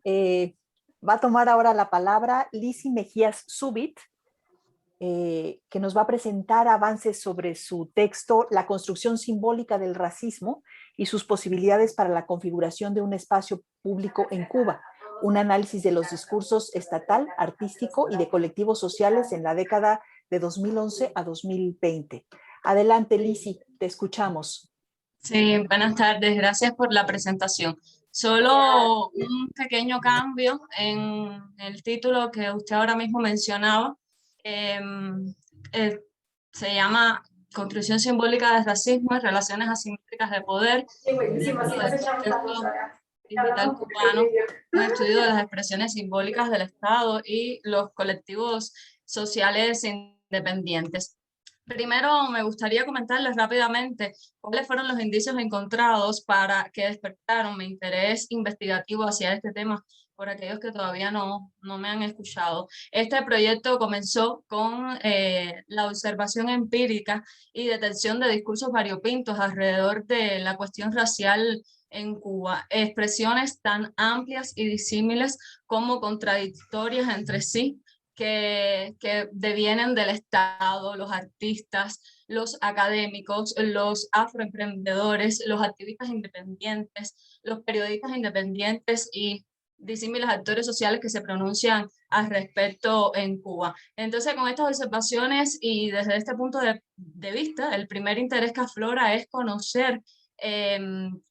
Eh, Va a tomar ahora la palabra Lizzy Mejías Zubit, que nos va a presentar avances sobre su texto La construcción simbólica del racismo y sus posibilidades para la configuración de un espacio público en Cuba, un análisis de los discursos estatal, artístico y de colectivos sociales en la década de 2011 a 2020. Adelante, Lizzy, te escuchamos. Sí, buenas tardes, gracias por la presentación. Solo un pequeño cambio en el título que usted ahora mismo mencionaba. em, eh, Se llama Construcción simbólica del racismo y relaciones asimétricas de poder dentro del contexto digital cubano, un estudio de las expresiones simbólicas del Estado y los colectivos sociales independientes. Primero, me gustaría comentarles rápidamente cuáles fueron los indicios encontrados para que despertaron mi interés investigativo hacia este tema, por aquellos que todavía no me han escuchado. Este proyecto comenzó con la observación empírica y detección de discursos variopintos alrededor de la cuestión racial en Cuba, expresiones tan amplias y disímiles como contradictorias entre sí que devienen del Estado, los artistas, los académicos, los afroemprendedores, los activistas independientes, los periodistas independientes y disímiles actores sociales que se pronuncian al respecto en Cuba. Entonces, con estas observaciones y desde este punto de vista, el primer interés que aflora es conocer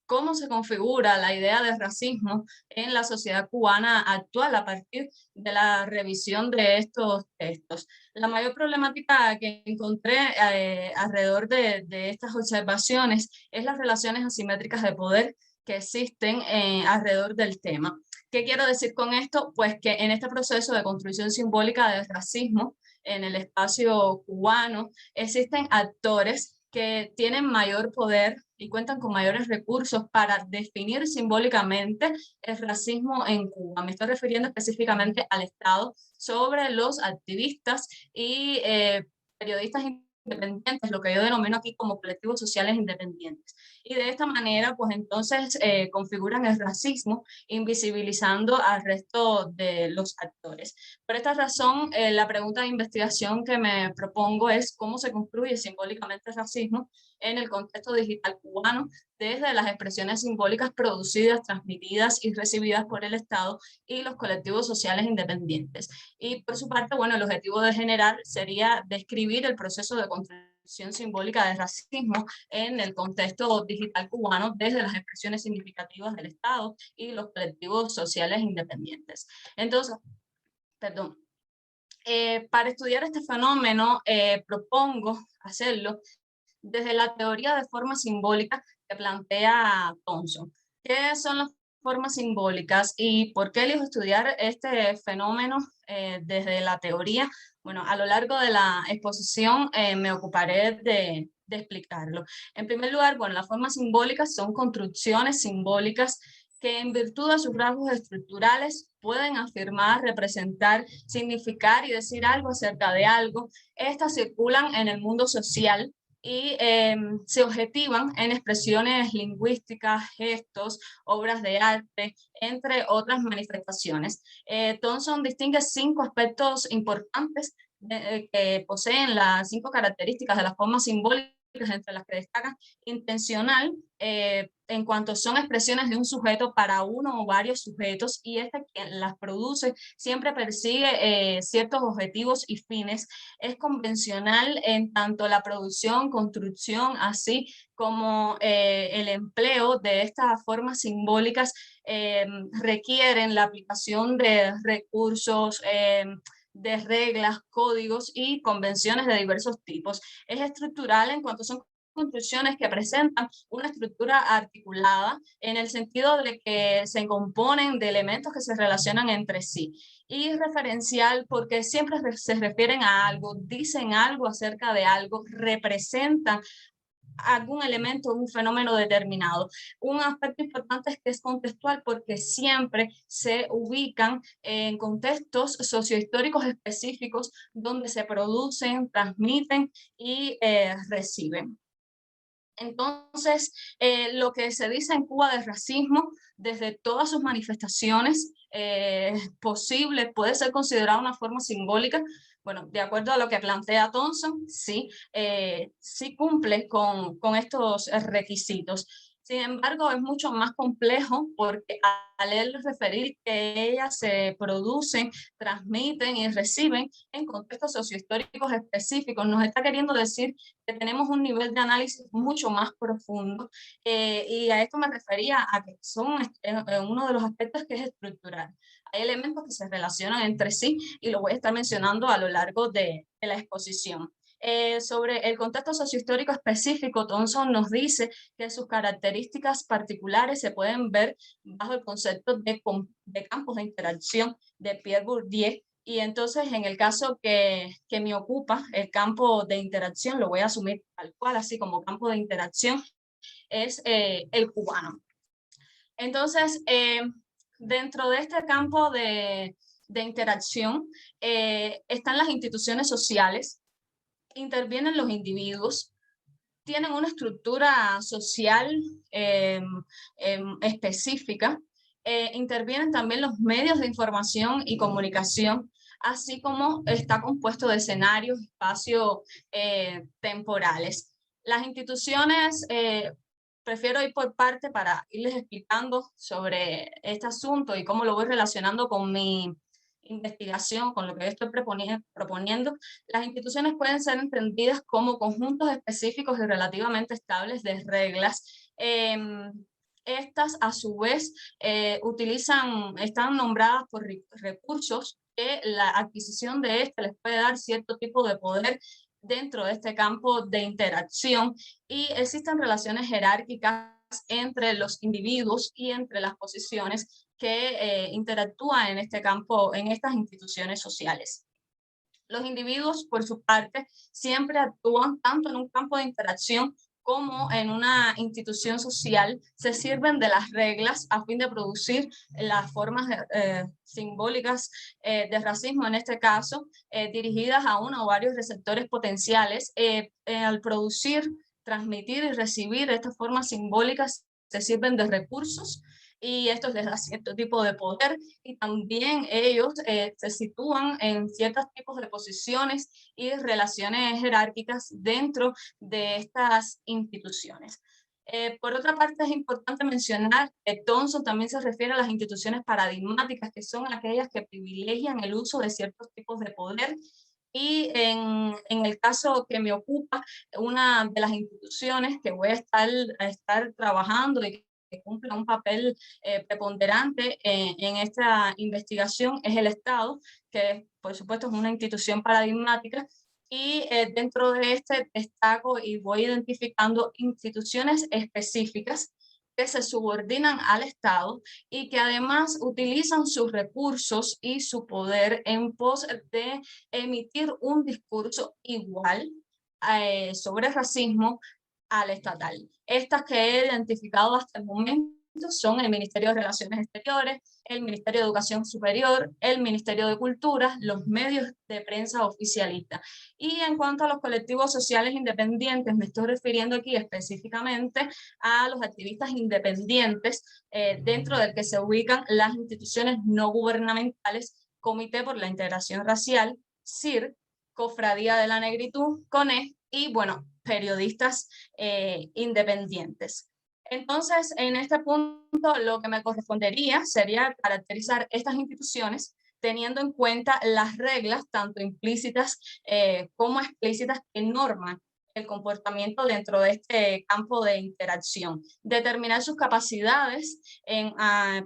cómo se configura la idea de racismo en la sociedad cubana actual a partir de la revisión de estos textos. La mayor problemática que encontré alrededor de estas observaciones es las relaciones asimétricas de poder que existen alrededor del tema. ¿Qué quiero decir con esto? Pues que en este proceso de construcción simbólica del racismo en el espacio cubano existen actores que tienen mayor poder y cuentan con mayores recursos para definir simbólicamente el racismo en Cuba. Me estoy refiriendo específicamente al Estado sobre los activistas y periodistas independientes, lo que yo denomino aquí como colectivos sociales independientes. Y de esta manera, pues entonces configuran el racismo, invisibilizando al resto de los actores. Por esta razón, la pregunta de investigación que me propongo es cómo se construye simbólicamente el racismo en el contexto digital cubano, desde las expresiones simbólicas producidas, transmitidas y recibidas por el Estado y los colectivos sociales independientes. Y por su parte, bueno, el objetivo de generar sería describir el proceso de construcción simbólica del racismo en el contexto digital cubano desde las expresiones significativas del Estado y los colectivos sociales independientes. Entonces, perdón, para estudiar este fenómeno propongo hacerlo desde la teoría de forma simbólica que plantea Thompson. ¿Qué son las formas simbólicas y por qué elijo estudiar este fenómeno desde la teoría? Bueno, a lo largo de la exposición me ocuparé de explicarlo. En primer lugar, bueno, las formas simbólicas son construcciones simbólicas que en virtud de sus rasgos estructurales pueden afirmar, representar, significar y decir algo acerca de algo. Estas circulan en el mundo social y se objetivan en expresiones lingüísticas, gestos, obras de arte, entre otras manifestaciones. Thompson distingue 5 aspectos importantes que poseen las 5 características de las formas simbólicas, entre las que destacan intencional, en cuanto son expresiones de un sujeto para uno o varios sujetos, y este quien las produce siempre persigue ciertos objetivos y fines. Es convencional en tanto la producción, construcción, así como el empleo de estas formas simbólicas requieren la aplicación de recursos, de reglas, códigos y convenciones de diversos tipos. Es estructural en cuanto son construcciones que presentan una estructura articulada en el sentido de que se componen de elementos que se relacionan entre sí, y referencial porque siempre se refieren a algo, dicen algo acerca de algo, representan algún elemento, un fenómeno determinado. Un aspecto importante es que es contextual porque siempre se ubican en contextos sociohistóricos específicos donde se producen, transmiten y reciben. Entonces, lo que se dice en Cuba de racismo, desde todas sus manifestaciones, posible, puede ser considerada una forma simbólica. Bueno, de acuerdo a lo que plantea Thompson, sí, sí cumple con estos requisitos. Sin embargo, es mucho más complejo porque al él referir que ellas se producen, transmiten y reciben en contextos sociohistóricos específicos, nos está queriendo decir que tenemos un nivel de análisis mucho más profundo, y a esto me refería a que son uno de los aspectos que es estructural. Hay elementos que se relacionan entre sí y lo voy a estar mencionando a lo largo de la exposición. Sobre el contexto sociohistórico específico, Thompson nos dice que sus características particulares se pueden ver bajo el concepto de campos de interacción de Pierre Bourdieu. Y entonces, en el caso que me ocupa, el campo de interacción, lo voy a asumir tal cual, así como campo de interacción, es el cubano. Entonces, dentro de este campo de interacción están las instituciones sociales, intervienen los individuos, tienen una estructura social específica, intervienen también los medios de información y comunicación, así como está compuesto de escenarios, espacios temporales. Las instituciones, prefiero ir por parte para irles explicando sobre este asunto y cómo lo voy relacionando con mi investigación, con lo que estoy proponiendo. Las instituciones pueden ser entendidas como conjuntos específicos y relativamente estables de reglas. Estas, a su vez, están nombradas por recursos que la adquisición de este les puede dar cierto tipo de poder dentro de este campo de interacción, y existen relaciones jerárquicas entre los individuos y entre las posiciones que interactúan en este campo, en estas instituciones sociales. Los individuos, por su parte, siempre actúan tanto en un campo de interacción como en una institución social, se sirven de las reglas a fin de producir las formas simbólicas de racismo, en este caso, dirigidas a uno o varios receptores potenciales. Al producir, transmitir y recibir estas formas simbólicas, se sirven de recursos y esto les da cierto tipo de poder, y también ellos se sitúan en ciertos tipos de posiciones y relaciones jerárquicas dentro de estas instituciones. Por otra parte, es importante mencionar que Thompson también se refiere a las instituciones paradigmáticas, que son aquellas que privilegian el uso de ciertos tipos de poder. Y en el caso que me ocupa, una de las instituciones que voy a estar trabajando y que cumple un papel preponderante en esta investigación es el Estado, que por supuesto es una institución paradigmática, y dentro de este destaco y voy identificando instituciones específicas que se subordinan al Estado y que además utilizan sus recursos y su poder en pos de emitir un discurso igual sobre racismo al estatal. Estas que he identificado hasta el momento son el Ministerio de Relaciones Exteriores, el Ministerio de Educación Superior, el Ministerio de Cultura, los medios de prensa oficialistas. Y en cuanto a los colectivos sociales independientes, me estoy refiriendo aquí específicamente a los activistas independientes, dentro del que se ubican las instituciones no gubernamentales, Comité por la Integración Racial, CIR, Cofradía de la Negritud, CONE, y bueno, periodistas independientes. Entonces, en este punto, lo que me correspondería sería caracterizar estas instituciones teniendo en cuenta las reglas, tanto implícitas como explícitas, que norman el comportamiento dentro de este campo de interacción. Determinar sus capacidades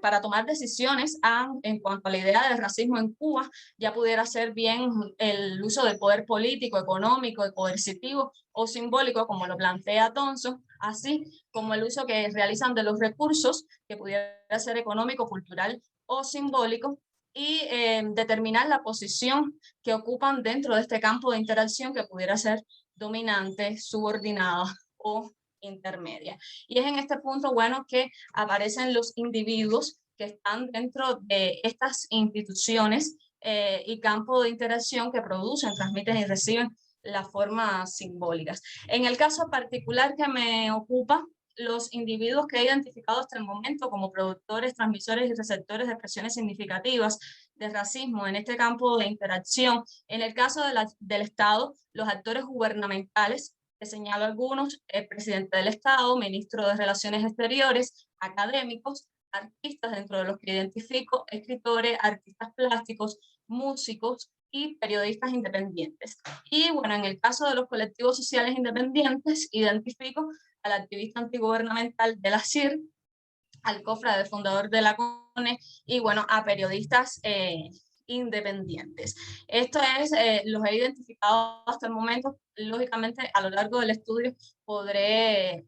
para tomar decisiones en cuanto a la idea del racismo en Cuba, ya pudiera ser bien el uso del poder político, económico y coercitivo o simbólico, como lo plantea Thompson, así como el uso que realizan de los recursos, que pudiera ser económico, cultural o simbólico, y determinar la posición que ocupan dentro de este campo de interacción, que pudiera ser dominante, subordinada o intermedia. Y es en este punto, bueno, que aparecen los individuos que están dentro de estas instituciones y campo de interacción que producen, transmiten y reciben las formas simbólicas. En el caso particular que me ocupa, los individuos que he identificado hasta el momento como productores, transmisores y receptores de expresiones significativas de racismo en este campo de interacción. En el caso del Estado, los actores gubernamentales, que señalo algunos: el presidente del Estado, ministro de Relaciones Exteriores, académicos, artistas, dentro de los que identifico escritores, artistas plásticos, músicos y periodistas independientes. Y bueno, en el caso de los colectivos sociales independientes, identifico al activista antigubernamental de la CIR, al cofrade fundador de la CONE y bueno, a periodistas independientes. Esto es, los he identificado hasta el momento. Lógicamente, a lo largo del estudio podré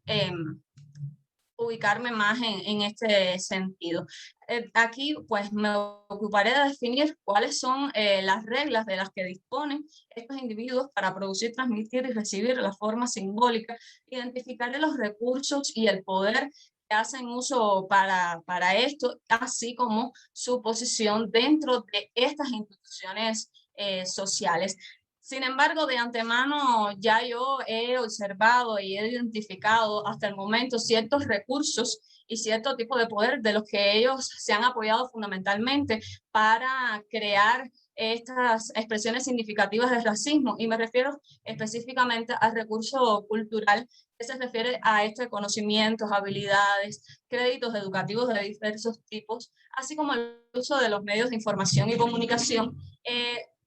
ubicarme más en este sentido. Aquí pues me ocuparé de definir cuáles son las reglas de las que disponen estos individuos para producir, transmitir y recibir la forma simbólica. Identificaré los recursos y el poder que hacen uso para esto, así como su posición dentro de estas instituciones sociales. Sin embargo, de antemano ya yo he observado y he identificado hasta el momento ciertos recursos y cierto tipo de poder de los que ellos se han apoyado fundamentalmente para crear estas expresiones significativas de racismo, y me refiero específicamente al recurso cultural, que se refiere a este conocimientos, habilidades, créditos educativos de diversos tipos, así como el uso de los medios de información y comunicación.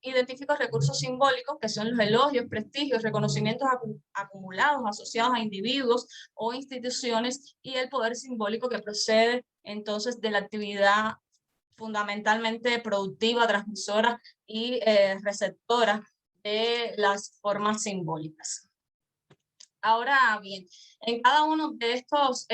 Identifico recursos simbólicos, que son los elogios, prestigios, reconocimientos acumulados asociados a individuos o instituciones, y el poder simbólico que procede entonces de la actividad fundamentalmente productiva, transmisora y receptora de las formas simbólicas. Ahora bien, en cada uno de estos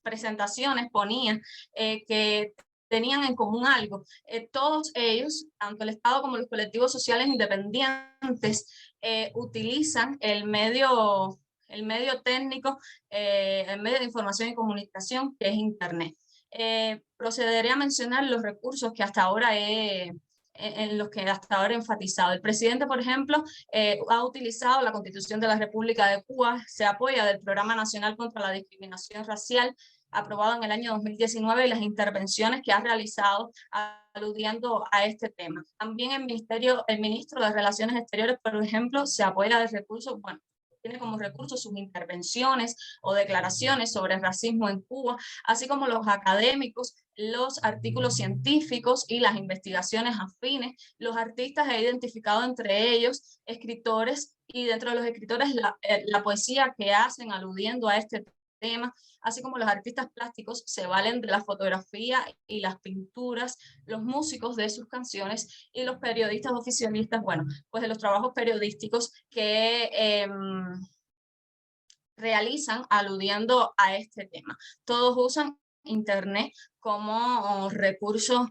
presentaciones ponía que tenían en común algo. Todos ellos, tanto el Estado como los colectivos sociales independientes, utilizan el medio técnico, el medio de información y comunicación, que es Internet. Procederé a mencionar los recursos que hasta ahora en los que hasta ahora he enfatizado. El presidente, por ejemplo, ha utilizado la Constitución de la República de Cuba, se apoya del Programa Nacional contra la Discriminación Racial, aprobado en el año 2019, y las intervenciones que ha realizado aludiendo a este tema. También el ministro de Relaciones Exteriores, por ejemplo, se apoya de recursos, bueno, tiene como recursos sus intervenciones o declaraciones sobre racismo en Cuba, así como los académicos, los artículos científicos y las investigaciones afines. Los artistas he identificado entre ellos escritores, y dentro de los escritores la poesía que hacen aludiendo a este tema, así como los artistas plásticos se valen de la fotografía y las pinturas, los músicos de sus canciones, y los periodistas oficialistas, bueno, pues de los trabajos periodísticos que realizan aludiendo a este tema. Todos usan Internet como recurso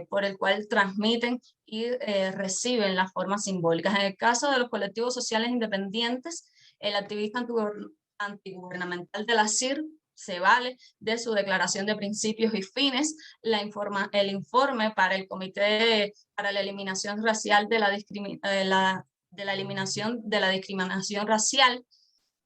por el cual transmiten y reciben las formas simbólicas. En el caso de los colectivos sociales independientes, el activista antigubernamental de la CIR se vale de su declaración de principios y fines, el informe para el Comité para la Eliminación Racial de la eliminación de la discriminación racial.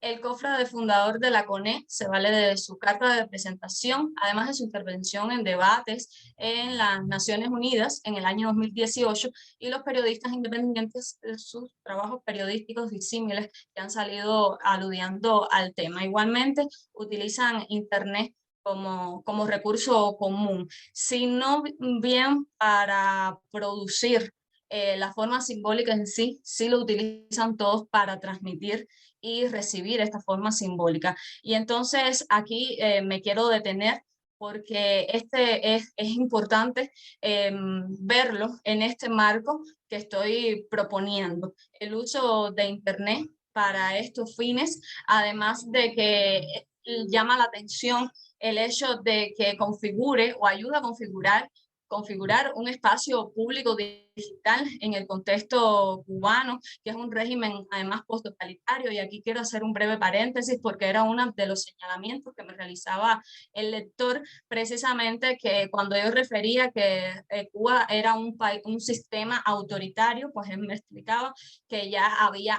El cofrade fundador de la CONE se vale de su carta de presentación, además de su intervención en debates en las Naciones Unidas en el año 2018, y los periodistas independientes de sus trabajos periodísticos disímiles que han salido aludiendo al tema. Igualmente utilizan Internet como recurso común, sino bien para producir la forma simbólica en sí, sí lo utilizan todos para transmitir y recibir esta forma simbólica. Y entonces aquí me quiero detener, porque es importante verlo en este marco que estoy proponiendo. El uso de Internet para estos fines, además de que llama la atención el hecho de que configure o ayuda a configurar un espacio público digital en el contexto cubano, que es un régimen además posttotalitario. Y aquí quiero hacer un breve paréntesis, porque era uno de los señalamientos que me realizaba el lector, precisamente, que cuando yo refería que Cuba era un sistema autoritario, pues él me explicaba que ya había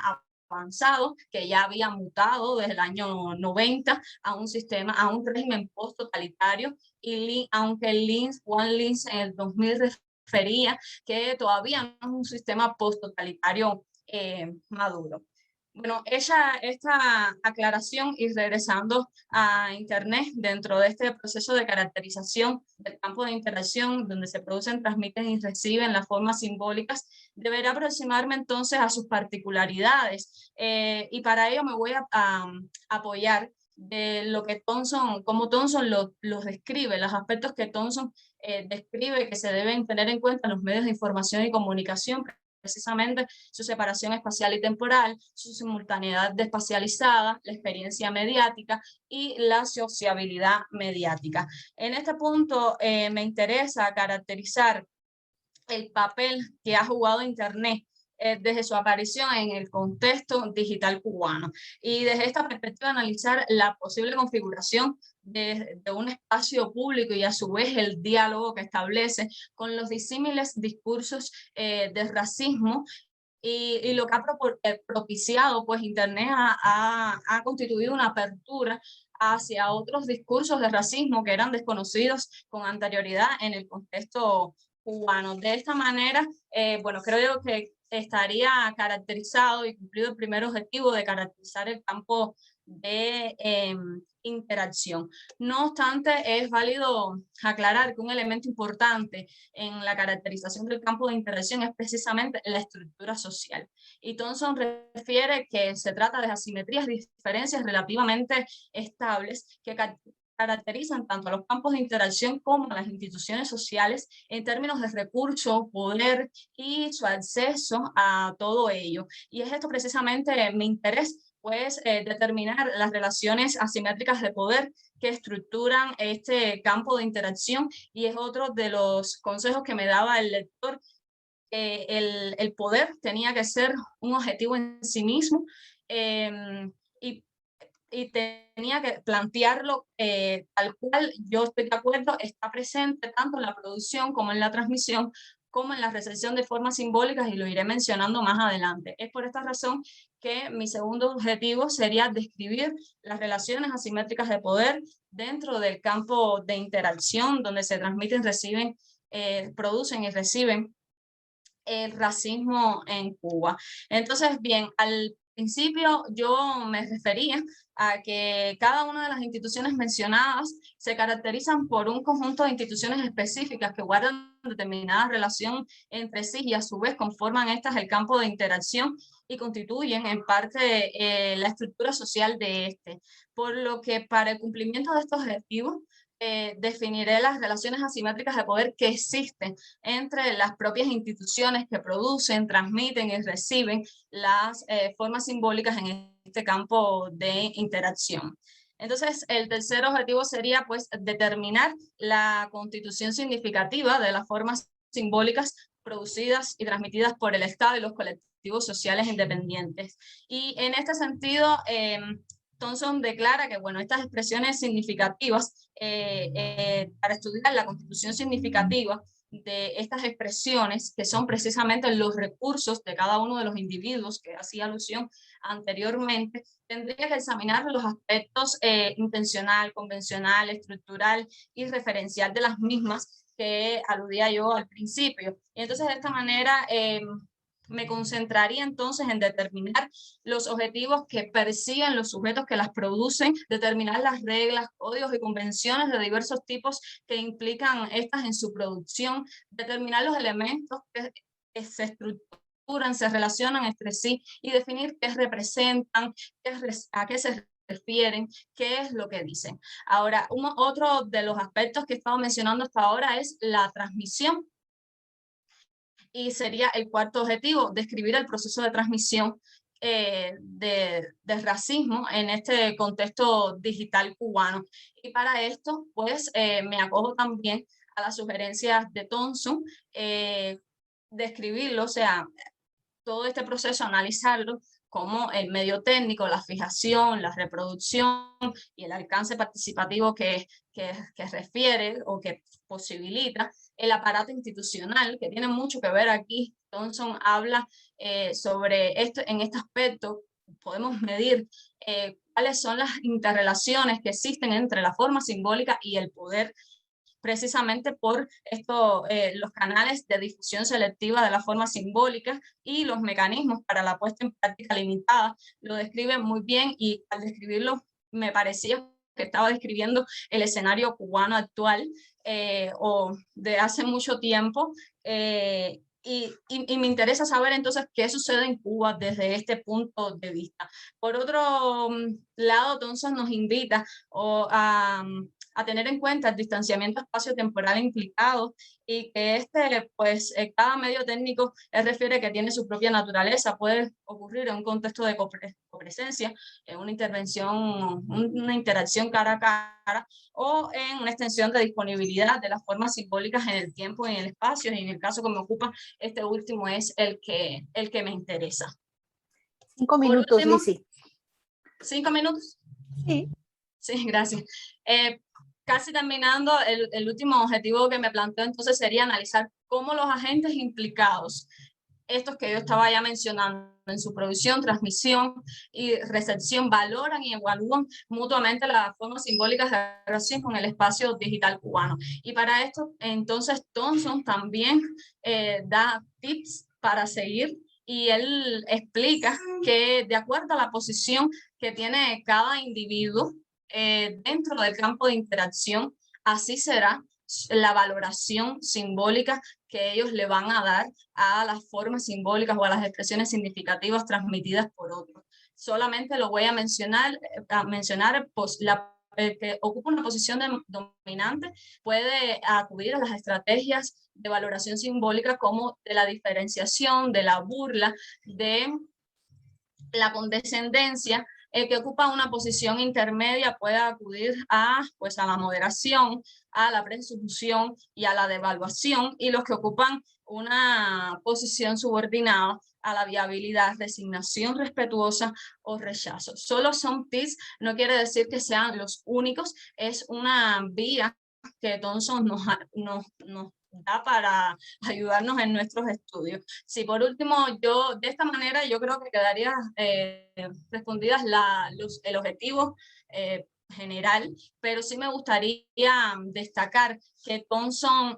avanzado, que ya había mutado desde el año 90 a un sistema, a un régimen post-totalitario, y aunque Juan Lins en el 2000 refería que todavía no es un sistema post-totalitario maduro. Bueno, esta aclaración y regresando a Internet, dentro de este proceso de caracterización del campo de interacción, donde se producen, transmiten y reciben las formas simbólicas, deberá aproximarme entonces a sus particularidades. Y para ello me voy a apoyar de lo que Thompson, como Thompson los describe, los aspectos que Thompson describe que se deben tener en cuenta en los medios de información y comunicación, precisamente su separación espacial y temporal, su simultaneidad despacializada, la experiencia mediática y la sociabilidad mediática. En este punto me interesa caracterizar el papel que ha jugado Internet desde su aparición en el contexto digital cubano, y desde esta perspectiva analizar la posible configuración de un espacio público y a su vez el diálogo que establece con los disímiles discursos de racismo y lo que ha propiciado, pues Internet ha constituido una apertura hacia otros discursos de racismo que eran desconocidos con anterioridad en el contexto cubano. De esta manera, bueno, creo yo que estaría caracterizado y cumplido el primer objetivo de caracterizar el campo de interacción. No obstante, es válido aclarar que un elemento importante en la caracterización del campo de interacción es precisamente la estructura social. Y Thompson refiere que se trata de asimetrías y diferencias relativamente estables que caracterizan tanto a los campos de interacción como a las instituciones sociales en términos de recursos, poder y su acceso a todo ello. Y es esto precisamente mi interés, pues determinar las relaciones asimétricas de poder que estructuran este campo de interacción, y es otro de los consejos que me daba el lector. El poder tenía que ser un objetivo en sí mismo, y tenía que plantearlo tal cual. Yo estoy de acuerdo, está presente tanto en la producción como en la transmisión, como en la recepción de formas simbólicas, y lo iré mencionando más adelante. Es por esta razón que mi segundo objetivo sería describir las relaciones asimétricas de poder dentro del campo de interacción, donde se transmiten, reciben, producen y reciben el racismo en Cuba. Entonces, bien, al principio yo me refería a que cada una de las instituciones mencionadas se caracterizan por un conjunto de instituciones específicas que guardan determinada relación entre sí y a su vez conforman estas el campo de interacción y constituyen en parte la estructura social de este. Por lo que para el cumplimiento de estos objetivos definiré las relaciones asimétricas de poder que existen entre las propias instituciones que producen, transmiten y reciben las formas simbólicas en este campo de interacción. Entonces, el tercer objetivo sería, pues, determinar la constitución significativa de las formas simbólicas producidas y transmitidas por el Estado y los colectivos sociales independientes. Y en este sentido, Thompson declara que, bueno, estas expresiones significativas, para estudiar la constitución significativa de estas expresiones, que son precisamente los recursos de cada uno de los individuos que hacía alusión anteriormente, tendría que examinar los aspectos intencional, convencional, estructural y referencial de las mismas que aludía yo al principio. Y entonces de esta manera me concentraría entonces en determinar los objetivos que persiguen los sujetos que las producen, determinar las reglas, códigos y convenciones de diversos tipos que implican estas en su producción, determinar los elementos que se estructuran, se relacionan entre sí y definir qué representan, a qué se refieren, qué es lo que dicen. Ahora, otro de los aspectos que he estado mencionando hasta ahora es la transmisión. Y sería el cuarto objetivo, describir el proceso de transmisión de racismo en este contexto digital cubano. Y para esto, pues, me acojo también a las sugerencias de Thompson, describirlo, o sea, todo este proceso, analizarlo como el medio técnico, la fijación, la reproducción y el alcance participativo que refiere o que posibilita el aparato institucional, que tiene mucho que ver aquí. Thompson habla sobre esto en este aspecto podemos medir cuáles son las interrelaciones que existen entre la forma simbólica y el poder, precisamente por esto, los canales de difusión selectiva de la forma simbólica y los mecanismos para la puesta en práctica limitada. Lo describe muy bien, y al describirlo me parecía que estaba describiendo el escenario cubano actual, o de hace mucho tiempo, y me interesa saber entonces qué sucede en Cuba desde este punto de vista. Por otro lado, entonces nos invita a tener en cuenta el distanciamiento espacio-temporal implicado, y que pues, cada medio técnico refiere que tiene su propia naturaleza. Puede ocurrir en un contexto de copresencia, en una intervención, una interacción cara a cara, o en una extensión de disponibilidad de las formas simbólicas en el tiempo y en el espacio, y en el caso que me ocupa, este último es el que me interesa. 5 Por minutos, último, Lizzy. 5 minutos. Sí. Sí, gracias. Casi terminando, el último objetivo que me planteo entonces sería analizar cómo los agentes implicados, estos que yo estaba ya mencionando, en su producción, transmisión y recepción, valoran y evalúan mutuamente las formas simbólicas de relación con el espacio digital cubano. Y para esto, entonces, Thompson también da tips para seguir, y él explica que de acuerdo a la posición que tiene cada individuo dentro del campo de interacción, así será la valoración simbólica que ellos le van a dar a las formas simbólicas o a las expresiones significativas transmitidas por otros. Solamente lo voy a mencionar, pues, el que ocupa una posición dominante puede acudir a las estrategias de valoración simbólica, como de la diferenciación, de la burla, de la condescendencia. El que ocupa una posición intermedia puede acudir pues, a la moderación, a la presunción y a la devaluación, y los que ocupan una posición subordinada a la viabilidad, resignación respetuosa o rechazo. Solo son tips, no quiere decir que sean los únicos, es una vía que Thompson nos da para ayudarnos en nuestros estudios. Sí, por último, de esta manera yo creo que quedaría respondidas el objetivo general, pero sí me gustaría destacar que Thompson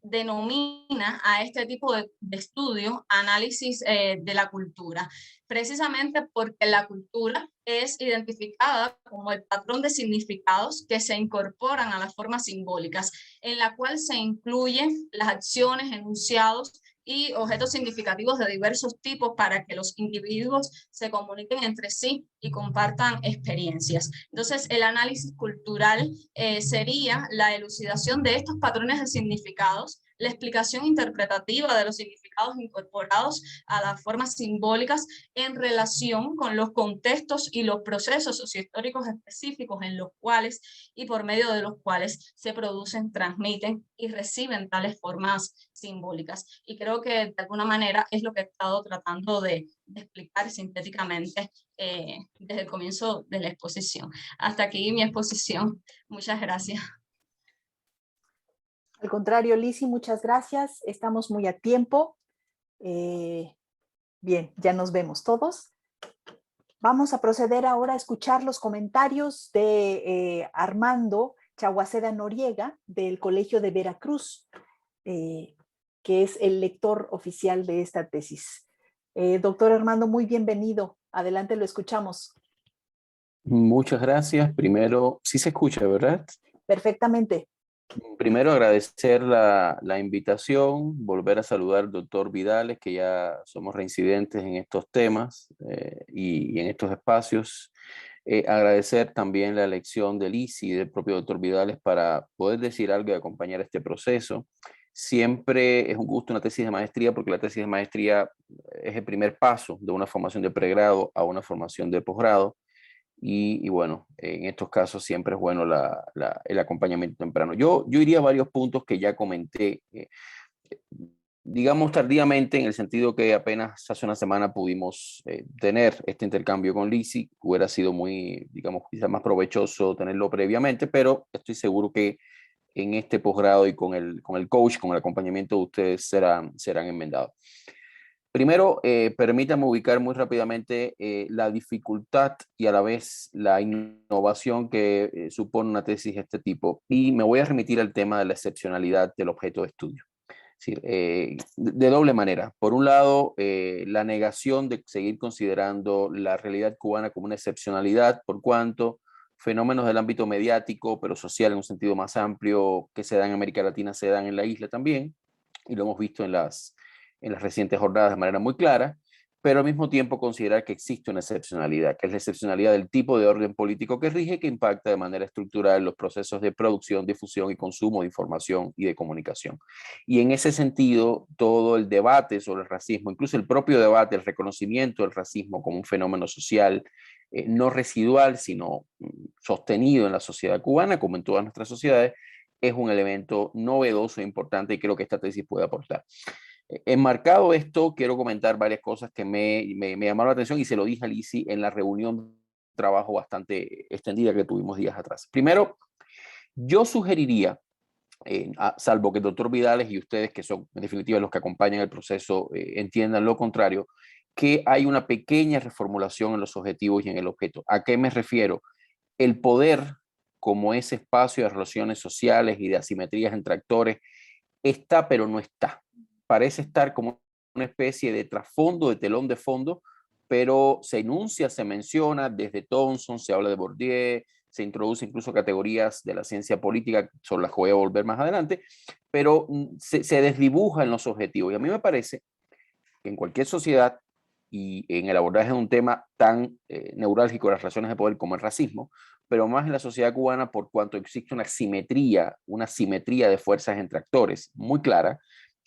denomina a este tipo de estudio análisis de la cultura, precisamente porque la cultura es identificada como el patrón de significados que se incorporan a las formas simbólicas, en la cual se incluyen las acciones, enunciados y objetos significativos de diversos tipos, para que los individuos se comuniquen entre sí y compartan experiencias. Entonces, el análisis cultural sería la elucidación de estos patrones de significados, la explicación interpretativa de los significados incorporados a las formas simbólicas en relación con los contextos y los procesos sociohistóricos específicos en los cuales y por medio de los cuales se producen, transmiten y reciben tales formas simbólicas. Y creo que de alguna manera es lo que he estado tratando de explicar sintéticamente desde el comienzo de la exposición. Hasta aquí mi exposición. Muchas gracias. Al contrario, Lizzy, muchas gracias. Estamos muy a tiempo. Bien, ya nos vemos todos. Vamos a proceder ahora a escuchar los comentarios de Armando Chaguaceda Noriega, del Colegio de Veracruz, que es el lector oficial de esta tesis. Doctor Armando, muy bienvenido. Adelante, lo escuchamos. Muchas gracias. Primero, sí se escucha, ¿verdad? Perfectamente. Primero agradecer la invitación, volver a saludar al doctor Vidales, que ya somos reincidentes en estos temas y en estos espacios. Agradecer también la elección de Lizzy y del propio doctor Vidales para poder decir algo y acompañar este proceso. Siempre es un gusto una tesis de maestría, porque la tesis de maestría es el primer paso de una formación de pregrado a una formación de posgrado. Y bueno, en estos casos siempre es bueno el acompañamiento temprano. Yo iría a varios puntos que ya comenté, digamos tardíamente, en el sentido que apenas hace una semana pudimos tener este intercambio con Lizzy. Hubiera sido muy, digamos, quizás más provechoso tenerlo previamente, pero estoy seguro que en este posgrado y con el coach, con el acompañamiento de ustedes serán enmendados. Primero, permítame ubicar muy rápidamente la dificultad y a la vez la innovación que supone una tesis de este tipo. Y me voy a remitir al tema de la excepcionalidad del objeto de estudio. Es decir, de doble manera. Por un lado, la negación de seguir considerando la realidad cubana como una excepcionalidad, por cuanto fenómenos del ámbito mediático, pero social en un sentido más amplio, que se dan en América Latina, se dan en la isla también, y lo hemos visto en las recientes jornadas de manera muy clara, pero al mismo tiempo considerar que existe una excepcionalidad, que es la excepcionalidad del tipo de orden político que rige, que impacta de manera estructural los procesos de producción, difusión y consumo de información y de comunicación. Y en ese sentido, todo el debate sobre el racismo, incluso el propio debate, el reconocimiento del racismo como un fenómeno social, no residual, sino sostenido en la sociedad cubana, como en todas nuestras sociedades, es un elemento novedoso e importante y creo que esta tesis puede aportar. Enmarcado esto, quiero comentar varias cosas que me llamaron la atención y se lo dije a Lisi en la reunión de trabajo bastante extendida que tuvimos días atrás. Primero, yo sugeriría, salvo que el doctor Vidales y ustedes, que son en definitiva los que acompañan el proceso, entiendan lo contrario, que hay una pequeña reformulación en los objetivos y en el objeto. ¿A qué me refiero? El poder, como ese espacio de relaciones sociales y de asimetrías entre actores, está pero no está. Parece estar como una especie de trasfondo, de telón de fondo, pero se enuncia, se menciona desde Thomson, se habla de Bourdieu, se introduce incluso categorías de la ciencia política, sobre las que voy a volver más adelante, pero se desdibuja en los objetivos. Y a mí me parece que en cualquier sociedad y en el abordaje de un tema tan neurálgico de las relaciones de poder como el racismo, pero más en la sociedad cubana por cuanto existe una simetría de fuerzas entre actores muy clara,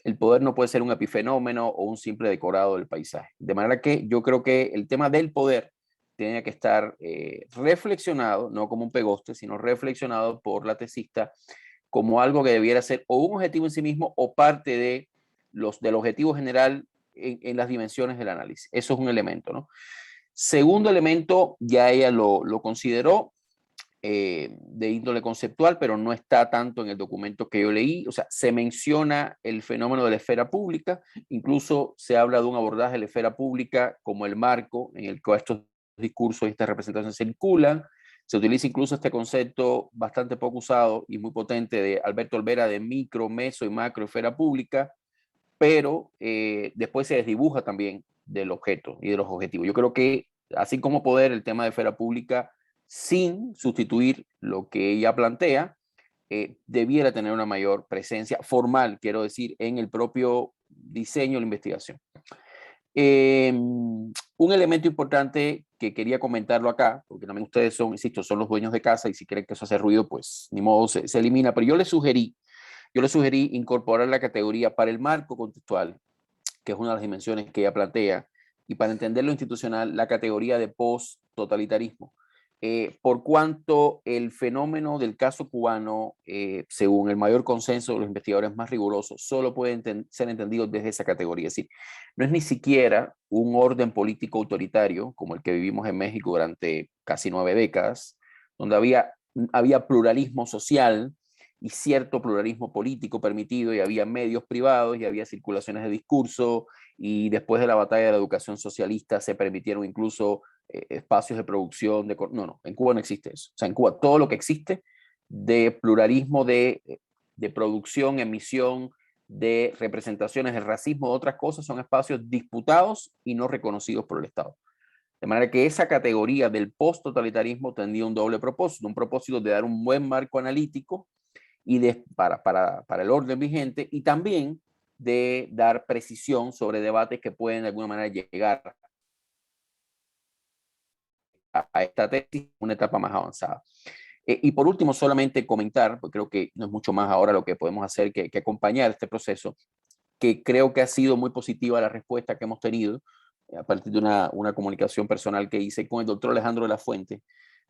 el poder no puede ser un epifenómeno o un simple decorado del paisaje. De manera que yo creo que el tema del poder tiene que estar reflexionado, no como un pegoste, sino reflexionado por la tesista como algo que debiera ser o un objetivo en sí mismo o parte del objetivo general en las dimensiones del análisis. Eso es un elemento, ¿no? Segundo elemento, ya ella lo consideró de índole conceptual, pero no está tanto en el documento que yo leí. O sea, se menciona el fenómeno de la esfera pública, incluso se habla de un abordaje de la esfera pública como el marco en el que estos discursos y estas representaciones circulan. Se utiliza incluso este concepto bastante poco usado y muy potente de Alberto Olvera de micro, meso y macro esfera pública, pero después se desdibuja también del objeto y de los objetivos. Yo creo que, así como poder, el tema de esfera pública, sin sustituir lo que ella plantea, debiera tener una mayor presencia formal, quiero decir, en el propio diseño de la investigación. Un elemento importante que quería comentarlo acá, porque también ustedes son, insisto, son los dueños de casa y si creen que eso hace ruido, pues ni modo, se elimina, pero yo les sugerí incorporar la categoría para el marco contextual, que es una de las dimensiones que ella plantea, y para entender lo institucional, la categoría de post-totalitarismo. Por cuanto el fenómeno del caso cubano, según el mayor consenso de los investigadores más rigurosos, solo puede ser entendido desde esa categoría. Es decir, no es ni siquiera un orden político autoritario, como el que vivimos en México durante casi 9 décadas, donde había pluralismo social, y cierto pluralismo político permitido, y había medios privados, y había circulaciones de discurso, y después de la batalla de la educación socialista se permitieron incluso espacios de producción. No, en Cuba no existe eso. O sea, en Cuba todo lo que existe de pluralismo de producción, emisión, de representaciones de racismo, de otras cosas, son espacios disputados y no reconocidos por el Estado. De manera que esa categoría del post-totalitarismo tendría un doble propósito, un propósito de dar un buen marco analítico y para el orden vigente, y también de dar precisión sobre debates que pueden de alguna manera llegar a esta tesis una etapa más avanzada. Y por último, solamente comentar, porque creo que no es mucho más ahora lo que podemos hacer que acompañar este proceso, que creo que ha sido muy positiva la respuesta que hemos tenido a partir de una comunicación personal que hice con el doctor Alejandro de la Fuente,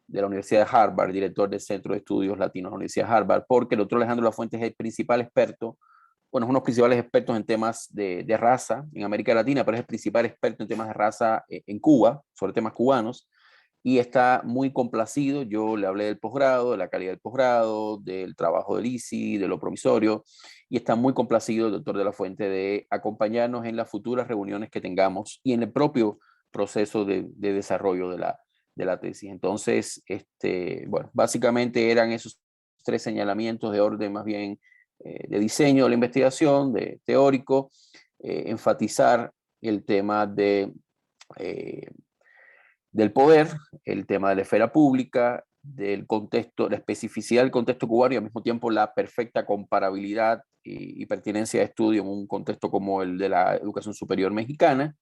de la Universidad de Harvard, director del Centro de Estudios Latinos de la Universidad de Harvard, porque el doctor Alejandro de la Fuente es el principal experto, bueno, es uno de los principales expertos en temas de raza en América Latina, pero es el principal experto en temas de raza en Cuba, sobre temas cubanos, y está muy complacido. Yo le hablé del posgrado, de la calidad del posgrado, del trabajo del ICI, de lo provisorio, y está muy complacido el doctor de la Fuente de acompañarnos en las futuras reuniones que tengamos y en el propio proceso de desarrollo de la tesis. Entonces, bueno, básicamente eran esos 3 señalamientos de orden más bien de diseño de la investigación, de teórico, enfatizar el tema del poder, el tema de la esfera pública, del contexto, la especificidad del contexto cubano y al mismo tiempo la perfecta comparabilidad y pertinencia de estudio en un contexto como el de la educación superior mexicana.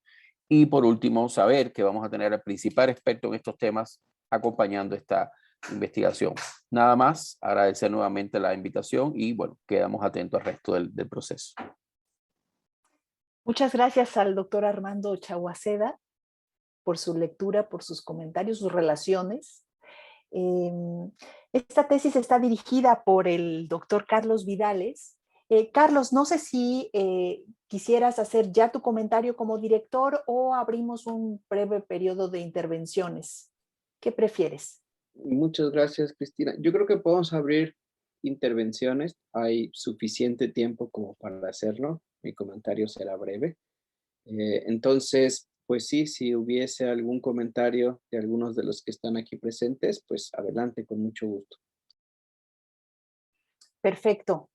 Y por último, saber que vamos a tener al principal experto en estos temas acompañando esta investigación. Nada más, agradecer nuevamente la invitación y bueno, quedamos atentos al resto del proceso. Muchas gracias al doctor Armando Chaguaceda por su lectura, por sus comentarios, sus relaciones. Esta tesis está dirigida por el doctor Carlos Vidales. Carlos, no sé si quisieras hacer ya tu comentario como director o abrimos un breve periodo de intervenciones. ¿Qué prefieres? Muchas gracias, Cristina. Yo creo que podemos abrir intervenciones. Hay suficiente tiempo como para hacerlo. Mi comentario será breve. Entonces, pues sí, si hubiese algún comentario de algunos de los que están aquí presentes, pues adelante, con mucho gusto. Perfecto.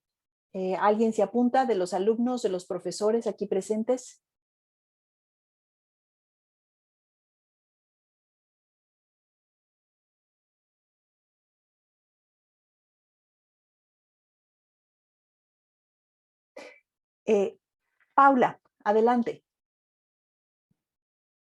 ¿Alguien se apunta de los alumnos, de los profesores aquí presentes? Paula, adelante.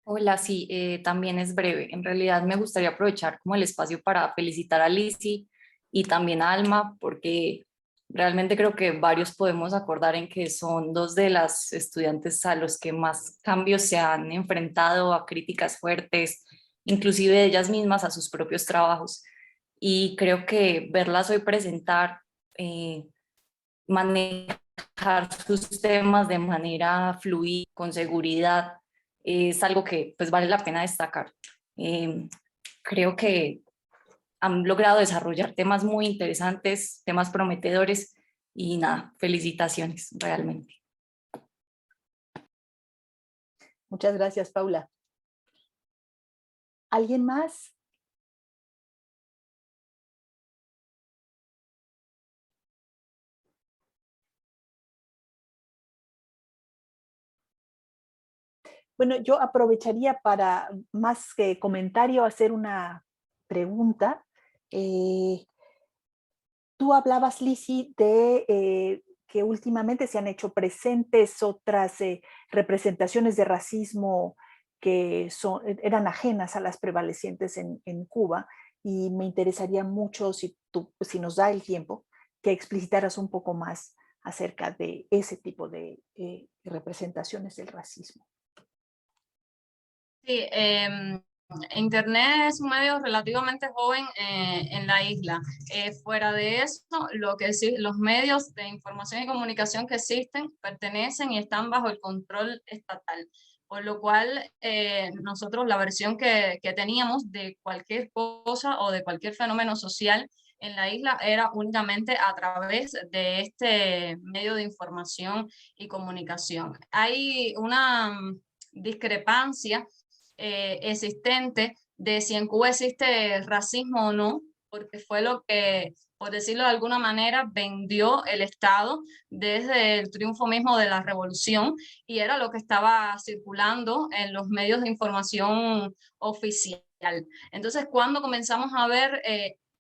Hola, sí, también es breve. En realidad me gustaría aprovechar como el espacio para felicitar a Lizzy y también a Alma, porque realmente creo que varios podemos acordar en que son dos de las estudiantes a los que más cambios se han enfrentado, a críticas fuertes, inclusive de ellas mismas a sus propios trabajos. Y creo que verlas hoy presentar, manejar sus temas de manera fluida, con seguridad, es algo que pues vale la pena destacar. Creo que han logrado desarrollar temas muy interesantes, temas prometedores y nada, felicitaciones realmente. Muchas gracias, Paula. ¿Alguien más? Bueno, yo aprovecharía para, más que comentario, hacer una pregunta. Tú hablabas, Lizzy, de que últimamente se han hecho presentes otras representaciones de racismo que eran ajenas a las prevalecientes en Cuba, y me interesaría mucho, si nos da el tiempo, que explicitaras un poco más acerca de ese tipo de representaciones del racismo. Sí, Internet es un medio relativamente joven en la isla. Fuera de eso, los medios de información y comunicación que existen pertenecen y están bajo el control estatal. Por lo cual, nosotros la versión que teníamos de cualquier cosa o de cualquier fenómeno social en la isla era únicamente a través de este medio de información y comunicación. Hay una discrepancia existente de si en Cuba existe racismo o no, porque fue lo que, por decirlo de alguna manera, vendió el Estado desde el triunfo mismo de la revolución, y era lo que estaba circulando en los medios de información oficial. Entonces, cuando comenzamos a ver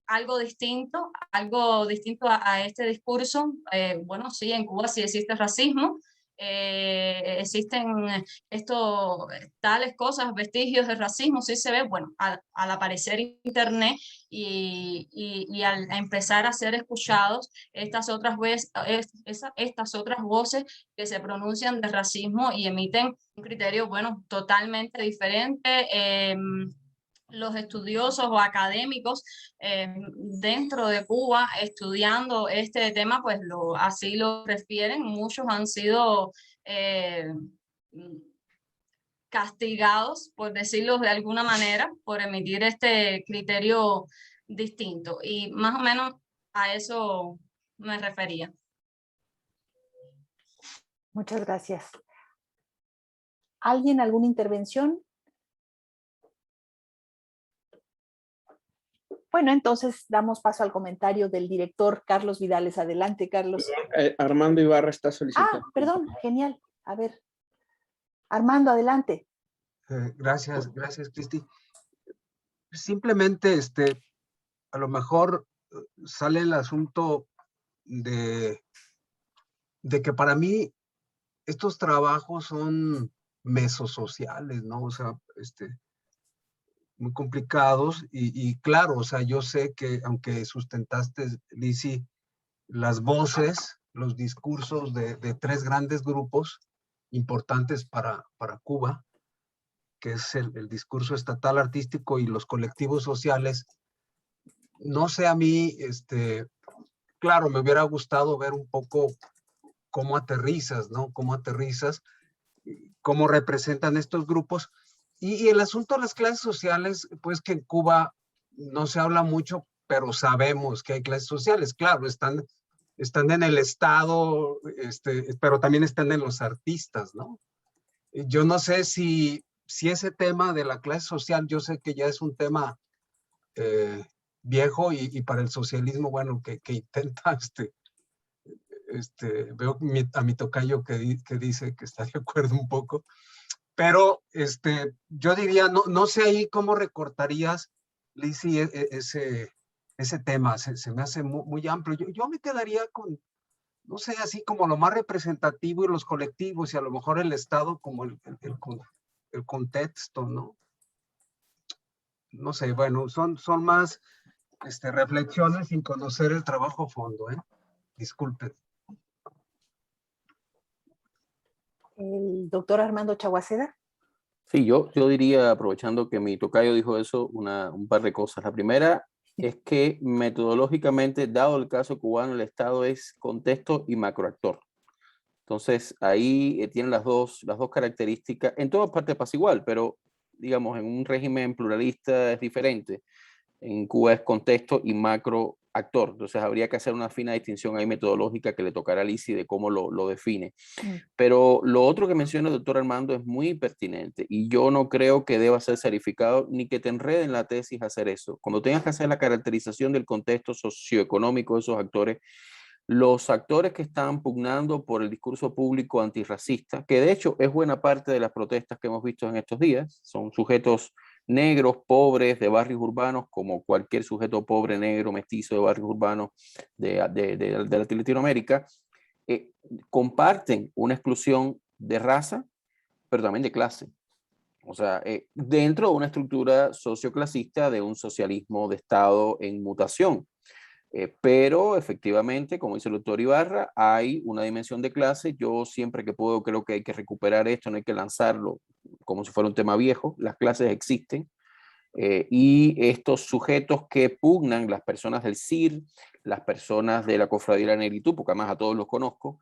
algo distinto a este discurso, bueno, sí, en Cuba sí existe racismo, existen tales cosas, vestigios de racismo, sí se ve, bueno, al aparecer Internet y al empezar a ser escuchados estas otras voces que se pronuncian de racismo y emiten un criterio, bueno, totalmente diferente. Los estudiosos o académicos dentro de Cuba estudiando este tema, pues así lo refieren. Muchos han sido castigados, por decirlo de alguna manera, por emitir este criterio distinto. Y más o menos a eso me refería. Muchas gracias. ¿Alguien, alguna intervención? Bueno, entonces damos paso al comentario del director Carlos Vidales. Adelante, Carlos. Armando Ibarra está solicitando. Ah, perdón, genial. A ver, Armando, adelante. Gracias, Cristi. Simplemente, a lo mejor sale el asunto de que para mí estos trabajos son mesosociales, ¿no? O sea, muy complicados y claro, o sea, yo sé que aunque sustentaste, Lisi, las voces, los discursos de tres grandes grupos importantes para Cuba, que es el discurso estatal artístico y los colectivos sociales, no sé a mí, claro, me hubiera gustado ver un poco cómo aterrizas, ¿no? Cómo representan estos grupos. Y el asunto de las clases sociales, pues que en Cuba no se habla mucho, pero sabemos que hay clases sociales. Claro, están en el Estado, pero también están en los artistas, ¿no? Yo no sé si ese tema de la clase social, yo sé que ya es un tema viejo y para el socialismo, bueno, que intenta, veo a mi tocayo que dice que está de acuerdo un poco, pero yo diría, no sé ahí cómo recortarías, Lisi, ese tema, se me hace muy amplio. Yo me quedaría con, no sé, así como lo más representativo y los colectivos y a lo mejor el Estado como el contexto, ¿no? No sé, bueno, son más reflexiones sin conocer el trabajo a fondo, ¿eh? Disculpen. El doctor Armando Chaguaceda. Sí, yo diría, aprovechando que mi tocayo dijo eso, un par de cosas. La primera es que metodológicamente, dado el caso cubano, el Estado es contexto y macroactor. Entonces, ahí tienen las dos características. En todas partes pasa igual, pero digamos, en un régimen pluralista es diferente. En Cuba es contexto y macro actor. Entonces habría que hacer una fina distinción ahí metodológica que le tocará a Lisi de cómo lo define. Pero lo otro que menciona el doctor Armando es muy pertinente y yo no creo que deba ser serificado ni que te enrede en la tesis hacer eso. Cuando tengas que hacer la caracterización del contexto socioeconómico de esos actores, los actores que están pugnando por el discurso público antirracista, que de hecho es buena parte de las protestas que hemos visto en estos días, son sujetos negros, pobres, de barrios urbanos, como cualquier sujeto pobre, negro, mestizo de barrios urbanos de Latinoamérica, comparten una exclusión de raza, pero también de clase. O sea, dentro de una estructura socioclasista de un socialismo de Estado en mutación. Pero efectivamente, como dice el doctor Ibarra, hay una dimensión de clase. Yo siempre que puedo creo que hay que recuperar esto, no hay que lanzarlo como si fuera un tema viejo. Las clases existen y estos sujetos que pugnan, las personas del CIR, las personas de la Cofradía de la Negritud, porque además a todos los conozco,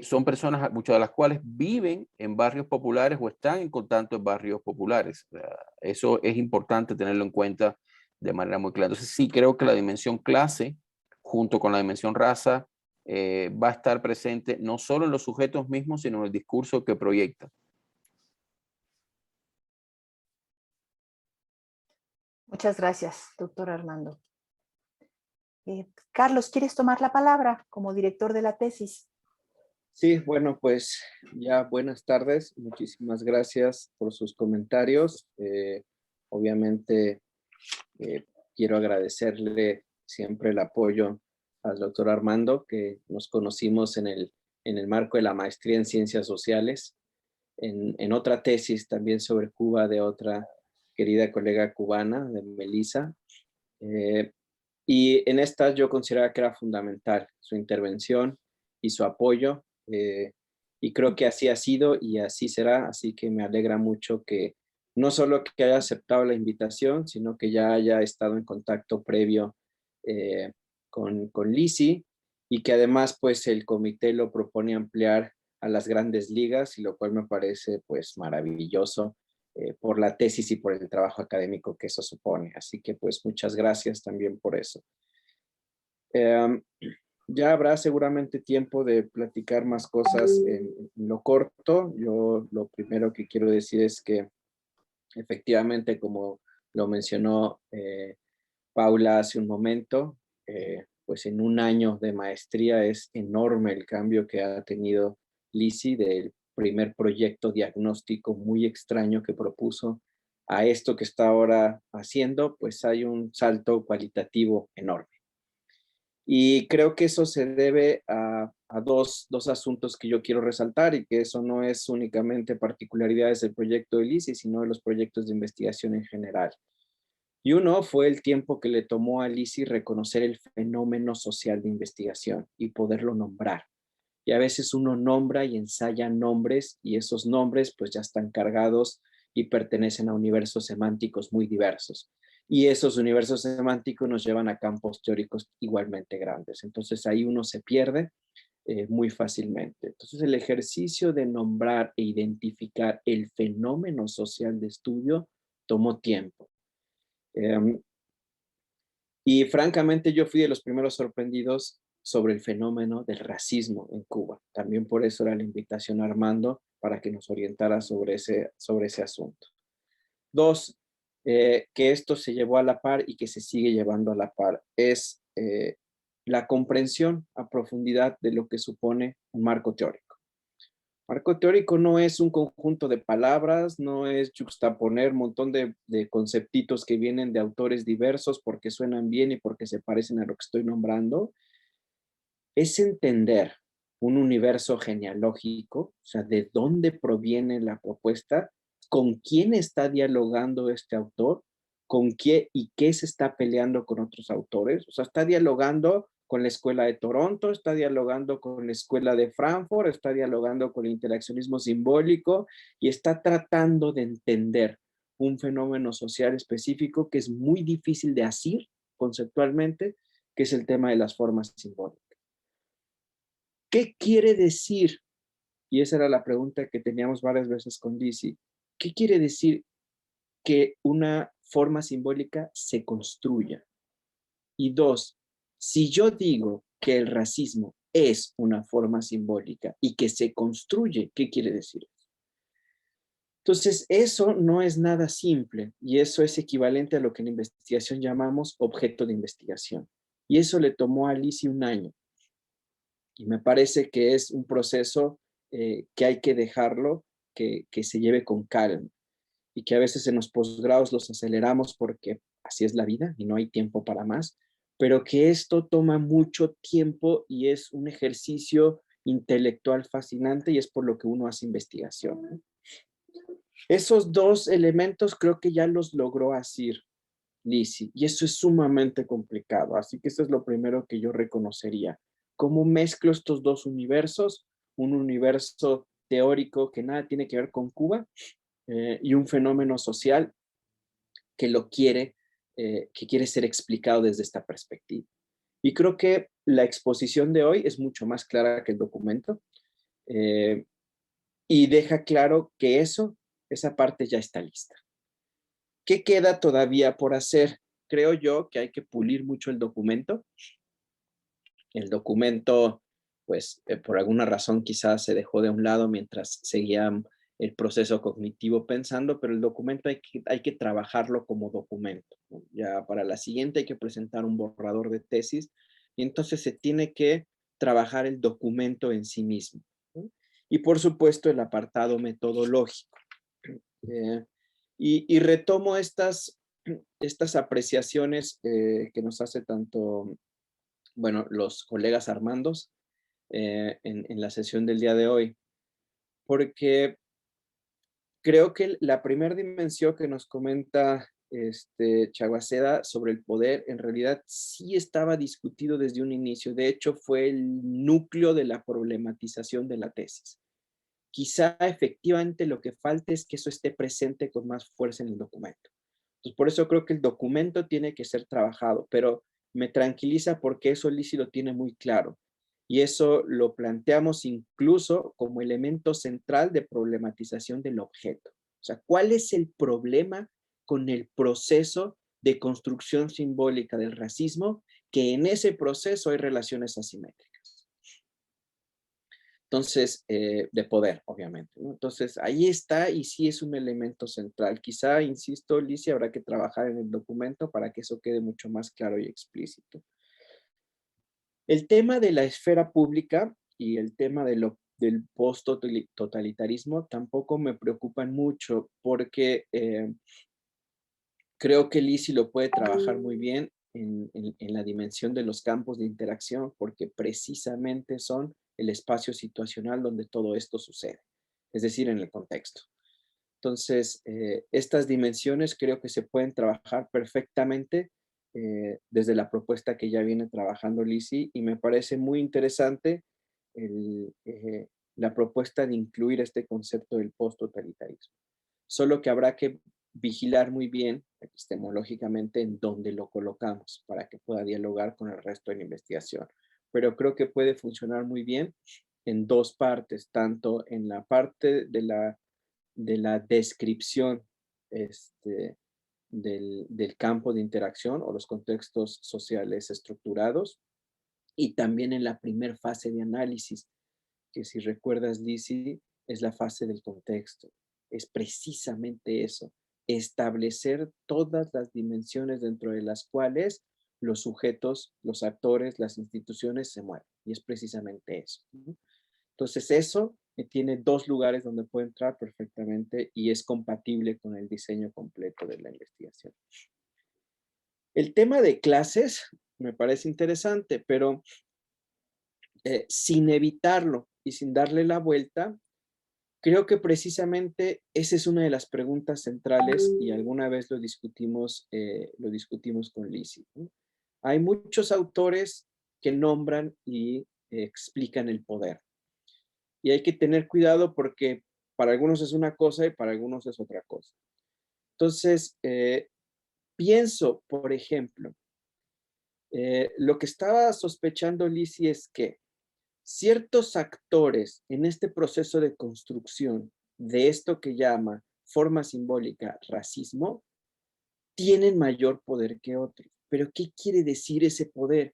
son personas, muchas de las cuales viven en barrios populares o están en contacto en barrios populares. Eso es importante tenerlo en cuenta de manera muy clara. Entonces sí creo que la dimensión clase, junto con la dimensión raza, va a estar presente no solo en los sujetos mismos, sino en el discurso que proyecta. Muchas gracias, doctor Armando. Carlos, ¿quieres tomar la palabra como director de la tesis? Sí, bueno, pues ya buenas tardes. Muchísimas gracias por sus comentarios. Obviamente quiero agradecerle siempre el apoyo al doctor Armando, que nos conocimos en el marco de la maestría en Ciencias Sociales, en otra tesis también sobre Cuba de otra querida colega cubana, de Melissa. Y en esta yo consideraba que era fundamental su intervención y su apoyo. Y creo que así ha sido y así será. Así que me alegra mucho que no solo que haya aceptado la invitación, sino que ya haya estado en contacto previo con Lisi y que además pues el comité lo propone ampliar a las grandes ligas, y lo cual me parece pues maravilloso por la tesis y por el trabajo académico que eso supone. Así que pues muchas gracias también por eso. Ya habrá seguramente tiempo de platicar más cosas en lo corto. Yo lo primero que quiero decir es que efectivamente, como lo mencionó Paula hace un momento, pues en un año de maestría es enorme el cambio que ha tenido Lisi del primer proyecto diagnóstico muy extraño que propuso a esto que está ahora haciendo, pues hay un salto cualitativo enorme. Y creo que eso se debe a dos asuntos que yo quiero resaltar, y que eso no es únicamente particularidades del proyecto de Lisi, sino de los proyectos de investigación en general. Y uno fue el tiempo que le tomó a Lisi reconocer el fenómeno social de investigación y poderlo nombrar. Y a veces uno nombra y ensaya nombres, y esos nombres pues ya están cargados y pertenecen a universos semánticos muy diversos. Y esos universos semánticos nos llevan a campos teóricos igualmente grandes. Entonces ahí uno se pierde muy fácilmente. Entonces el ejercicio de nombrar e identificar el fenómeno social de estudio tomó tiempo. Y francamente yo fui de los primeros sorprendidos sobre el fenómeno del racismo en Cuba. También por eso era la invitación a Armando para que nos orientara sobre ese asunto. Dos, que esto se llevó a la par y que se sigue llevando a la par, es la comprensión a profundidad de lo que supone un marco teórico. Marco teórico no es un conjunto de palabras, no es juxtaponer un montón de conceptitos que vienen de autores diversos porque suenan bien y porque se parecen a lo que estoy nombrando. Es entender un universo genealógico, o sea, de dónde proviene la propuesta, con quién está dialogando este autor, con qué y qué se está peleando con otros autores. O sea, está dialogando con la Escuela de Toronto, está dialogando con la Escuela de Frankfurt, está dialogando con el interaccionismo simbólico y está tratando de entender un fenómeno social específico que es muy difícil de asir conceptualmente, que es el tema de las formas simbólicas. ¿Qué quiere decir? Y esa era la pregunta que teníamos varias veces con Lisi. ¿Qué quiere decir que una forma simbólica se construya? Y dos, si yo digo que el racismo es una forma simbólica y que se construye, ¿qué quiere decir? Entonces, eso no es nada simple, y eso es equivalente a lo que en investigación llamamos objeto de investigación. Y eso le tomó a Lisi un año. Y me parece que es un proceso que hay que dejarlo, que se lleve con calma, y que a veces en los posgrados los aceleramos porque así es la vida y no hay tiempo para más, pero que esto toma mucho tiempo y es un ejercicio intelectual fascinante, y es por lo que uno hace investigación, ¿no? Esos dos elementos creo que ya los logró asir Lisi, y eso es sumamente complicado, así que eso es lo primero que yo reconocería. ¿Cómo mezclo estos dos universos? Un universo teórico que nada tiene que ver con Cuba y un fenómeno social que que quiere ser explicado desde esta perspectiva. Y creo que la exposición de hoy es mucho más clara que el documento y deja claro que esa parte ya está lista. ¿Qué queda todavía por hacer? Creo yo que hay que pulir mucho el documento. El documento, pues, por alguna razón quizás se dejó de un lado mientras seguía el proceso cognitivo pensando, pero el documento hay que trabajarlo como documento, ¿no? Ya para la siguiente hay que presentar un borrador de tesis, y entonces se tiene que trabajar el documento en sí mismo, ¿no? Y por supuesto el apartado metodológico. Y retomo estas apreciaciones que nos hace tanto, bueno, los colegas Armandos en la sesión del día de hoy, porque creo que la primera dimensión que nos comenta Chaguaceda sobre el poder, en realidad sí estaba discutido desde un inicio. De hecho, fue el núcleo de la problematización de la tesis. Quizá efectivamente lo que falta es que eso esté presente con más fuerza en el documento. Entonces, por eso creo que el documento tiene que ser trabajado, pero me tranquiliza porque eso Lisi lo tiene muy claro. Y eso lo planteamos incluso como elemento central de problematización del objeto. O sea, ¿cuál es el problema con el proceso de construcción simbólica del racismo? Que en ese proceso hay relaciones asimétricas. Entonces, de poder, obviamente, ¿no? Entonces, ahí está y sí es un elemento central. Quizá, insisto, Lizy, habrá que trabajar en el documento para que eso quede mucho más claro y explícito. El tema de la esfera pública y el tema del post-totalitarismo tampoco me preocupan mucho porque creo que Lizy lo puede trabajar muy bien en la dimensión de los campos de interacción, porque precisamente son el espacio situacional donde todo esto sucede, es decir, en el contexto. Entonces, estas dimensiones creo que se pueden trabajar perfectamente desde la propuesta que ya viene trabajando Lizy, y me parece muy interesante la propuesta de incluir este concepto del post-totalitarismo. Solo que habrá que vigilar muy bien epistemológicamente en dónde lo colocamos para que pueda dialogar con el resto de la investigación. Pero creo que puede funcionar muy bien en dos partes, tanto en la parte de la descripción del campo de interacción o los contextos sociales estructurados, y también en la primera fase de análisis, que si recuerdas, Lizy, es la fase del contexto. Es precisamente eso, establecer todas las dimensiones dentro de las cuales los sujetos, los actores, las instituciones se mueven. Y es precisamente eso, ¿no? Entonces eso tiene dos lugares donde puede entrar perfectamente y es compatible con el diseño completo de la investigación. El tema de clases me parece interesante, pero sin evitarlo y sin darle la vuelta, creo que precisamente esa es una de las preguntas centrales y alguna vez lo discutimos con Lizy, ¿no? Hay muchos autores que nombran y explican el poder. Y hay que tener cuidado porque para algunos es una cosa y para algunos es otra cosa. Entonces, pienso, por ejemplo, lo que estaba sospechando Lizy es que ciertos actores en este proceso de construcción de esto que llama forma simbólica racismo, tienen mayor poder que otros. Pero ¿qué quiere decir ese poder?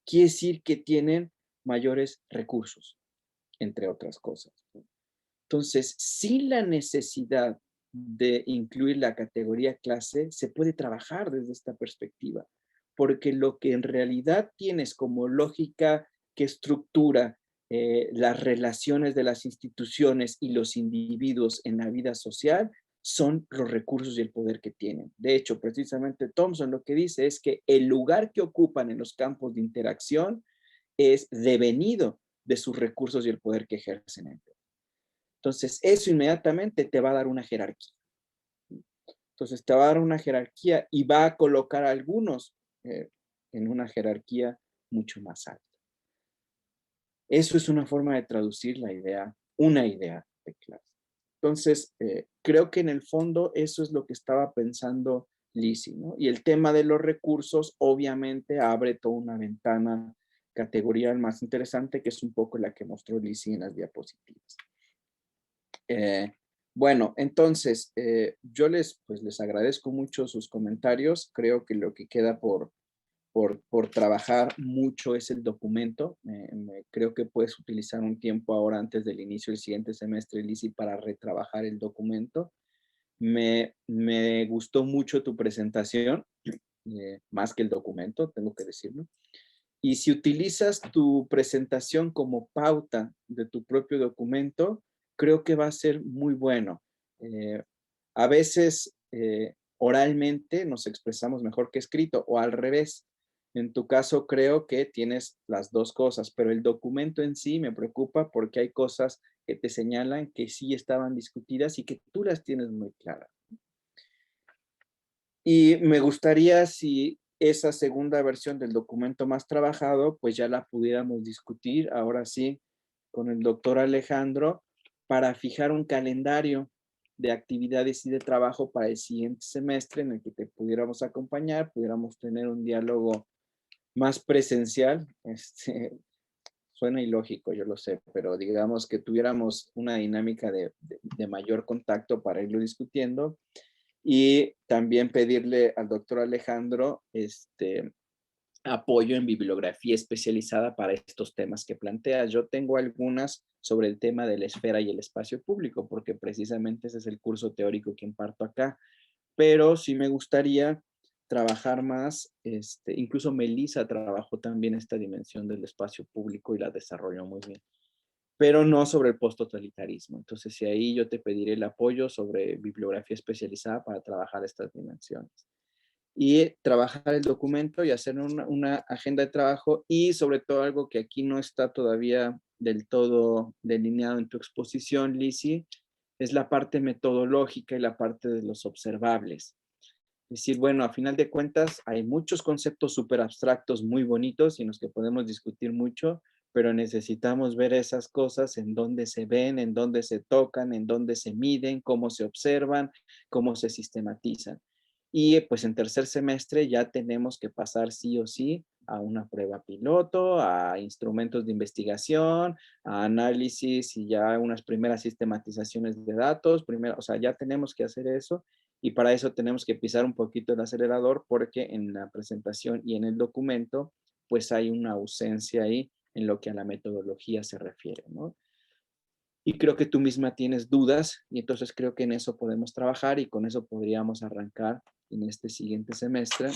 Quiere decir que tienen mayores recursos, entre otras cosas. Entonces, sin la necesidad de incluir la categoría clase, se puede trabajar desde esta perspectiva, porque lo que en realidad tienes como lógica que estructura las relaciones de las instituciones y los individuos en la vida social son los recursos y el poder que tienen. De hecho, precisamente Thompson lo que dice es que el lugar que ocupan en los campos de interacción es devenido de sus recursos y el poder que ejercen. Entonces, eso inmediatamente te va a dar una jerarquía. Entonces, te va a dar una jerarquía y va a colocar a algunos en una jerarquía mucho más alta. Eso es una forma de traducir una idea de clase. Entonces, creo que en el fondo eso es lo que estaba pensando Lizy, ¿no? Y el tema de los recursos obviamente abre toda una ventana categorial más interesante, que es un poco la que mostró Lizy en las diapositivas. Bueno, entonces, yo les agradezco mucho sus comentarios. Creo que lo que queda por trabajar mucho es el documento. Creo que puedes utilizar un tiempo ahora antes del inicio del siguiente semestre, Lizy, para retrabajar el documento. Me gustó mucho tu presentación, más que el documento, tengo que decirlo. Y si utilizas tu presentación como pauta de tu propio documento, creo que va a ser muy bueno. A veces oralmente nos expresamos mejor que escrito o al revés. En tu caso creo que tienes las dos cosas, pero el documento en sí me preocupa porque hay cosas que te señalan que sí estaban discutidas y que tú las tienes muy claras. Y me gustaría si esa segunda versión del documento más trabajado, pues ya la pudiéramos discutir ahora sí con el doctor Alejandro para fijar un calendario de actividades y de trabajo para el siguiente semestre en el que te pudiéramos acompañar, pudiéramos tener un diálogo más presencial, suena ilógico, yo lo sé, pero digamos que tuviéramos una dinámica de mayor contacto para irlo discutiendo y también pedirle al doctor Alejandro apoyo en bibliografía especializada para estos temas que plantea. Yo tengo algunas sobre el tema de la esfera y el espacio público, porque precisamente ese es el curso teórico que imparto acá, pero sí me gustaría trabajar más, incluso Melissa trabajó también esta dimensión del espacio público y la desarrolló muy bien, pero no sobre el posttotalitarismo. Entonces, si ahí yo te pediré el apoyo sobre bibliografía especializada para trabajar estas dimensiones. Y trabajar el documento y hacer una agenda de trabajo y sobre todo algo que aquí no está todavía del todo delineado en tu exposición, Lizzy, es la parte metodológica y la parte de los observables. Es decir, bueno, a final de cuentas hay muchos conceptos súper abstractos muy bonitos y en los que podemos discutir mucho, pero necesitamos ver esas cosas en dónde se ven, en dónde se tocan, en dónde se miden, cómo se observan, cómo se sistematizan. Y pues en tercer semestre ya tenemos que pasar sí o sí a una prueba piloto, a instrumentos de investigación, a análisis y ya unas primeras sistematizaciones de datos. O sea, ya tenemos que hacer eso y para eso tenemos que pisar un poquito el acelerador porque en la presentación y en el documento pues hay una ausencia ahí en lo que a la metodología se refiere, ¿no? Y creo que tú misma tienes dudas y entonces creo que en eso podemos trabajar y con eso podríamos arrancar en este siguiente semestre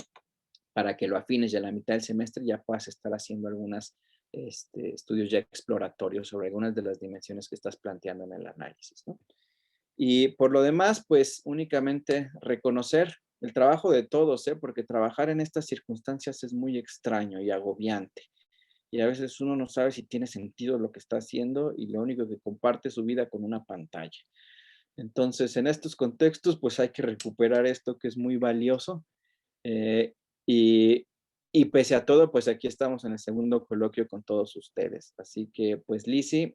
para que lo afines ya a la mitad del semestre ya puedas estar haciendo algunos estudios ya exploratorios sobre algunas de las dimensiones que estás planteando en el análisis, ¿no? Y por lo demás, pues únicamente reconocer el trabajo de todos, ¿eh? Porque trabajar en estas circunstancias es muy extraño y agobiante. Y a veces uno no sabe si tiene sentido lo que está haciendo y lo único que comparte es su vida con una pantalla. Entonces, en estos contextos, pues hay que recuperar esto que es muy valioso. eh, y, y pese a todo, pues aquí estamos en el segundo coloquio con todos ustedes. Así que, pues Lizzy,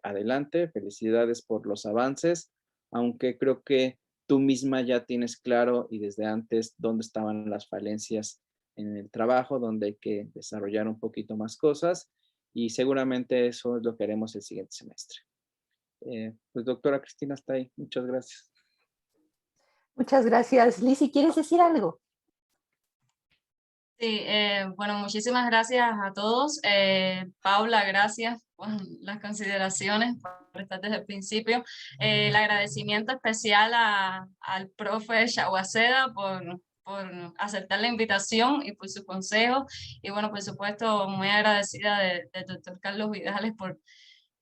adelante, felicidades por los avances, aunque creo que tú misma ya tienes claro y desde antes dónde estaban las falencias en el trabajo, donde hay que desarrollar un poquito más cosas y seguramente eso es lo que haremos el siguiente semestre. Pues doctora Cristina está ahí. Muchas gracias. Muchas gracias. Lizzy, ¿quieres decir algo? Sí, bueno, muchísimas gracias a todos. Paula, gracias por las consideraciones, por estar desde el principio. El agradecimiento especial al profe Chaguaceda por aceptar la invitación y por su consejo. Y bueno, por supuesto, muy agradecida del doctor Carlos Vidales por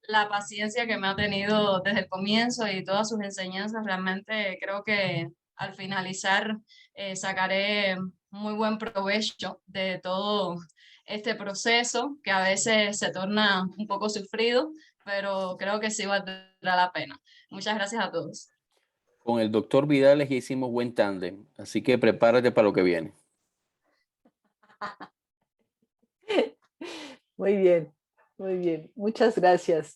la paciencia que me ha tenido desde el comienzo y todas sus enseñanzas. Realmente creo que al finalizar sacaré muy buen provecho de todo este proceso que a veces se torna un poco sufrido, pero creo que sí valdrá la pena. Muchas gracias a todos. Con el doctor Vidales hicimos buen tándem, así que prepárate para lo que viene. Muy bien, muy bien. Muchas gracias.